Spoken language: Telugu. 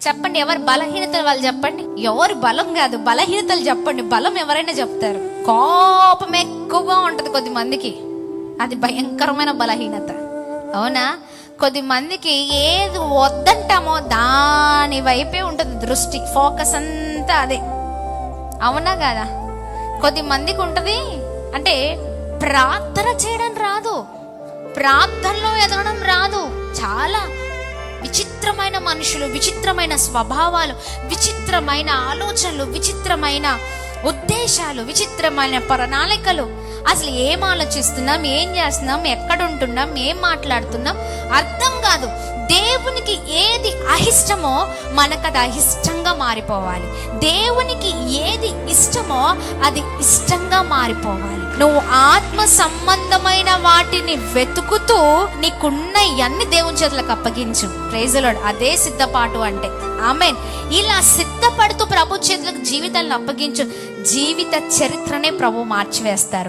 చెప్పండి, ఎవరు బలహీనతలు వాళ్ళు చెప్పండి. ఎవరు బలం కాదు, బలహీనతలు చెప్పండి. బలం ఎవరైనా చెప్తారు. కోపం ఎక్కువగా ఉంటది కొద్ది మందికి, అది భయంకరమైన బలహీనత. అవునా? కొద్ది మందికి ఏది వద్దంటామో దాని వైపే ఉంటుంది దృష్టి, ఫోకస్ అంతా అదే. అవునా కదా? కొద్ది మందికి ఉంటది అంటే ప్రార్థన చేయడం రాదు, ప్రార్థనలో ఎదగడం రాదు. చాలా విచిత్రమైన మనుషులు, విచిత్రమైన స్వభావాలు, విచిత్రమైన ఆలోచనలు, విచిత్రమైన ఉద్దేశాలు, విచిత్రమైన ప్రణాళికలు. అసలు ఏం ఆలోచిస్తున్నాం, ఏం చేస్తున్నాం, ఎక్కడ ఉంటున్నాం, ఏం మాట్లాడుతున్నాం అర్థం కాదు. దేవునికి ఏది అహిష్టమో మనకు అది అహిష్టంగా మారిపోవాలి. దేవునికి ఏది ఇష్టమో అది ఇష్టంగా మారిపోవాలి. నువ్వు ఆత్మ సంబంధమైన వాటిని వెతుకుతూ నీకున్న అన్ని దేవుని చేతులకు అప్పగించు. Praise the lord. అదే సిద్ధపాటు అంటే. ఆమేన్. ఇలా సిద్ధపడుతూ ప్రభు చేతులకు జీవితాలను అప్పగించు. జీవిత చరిత్రనే ప్రభు మార్చివేస్తారు.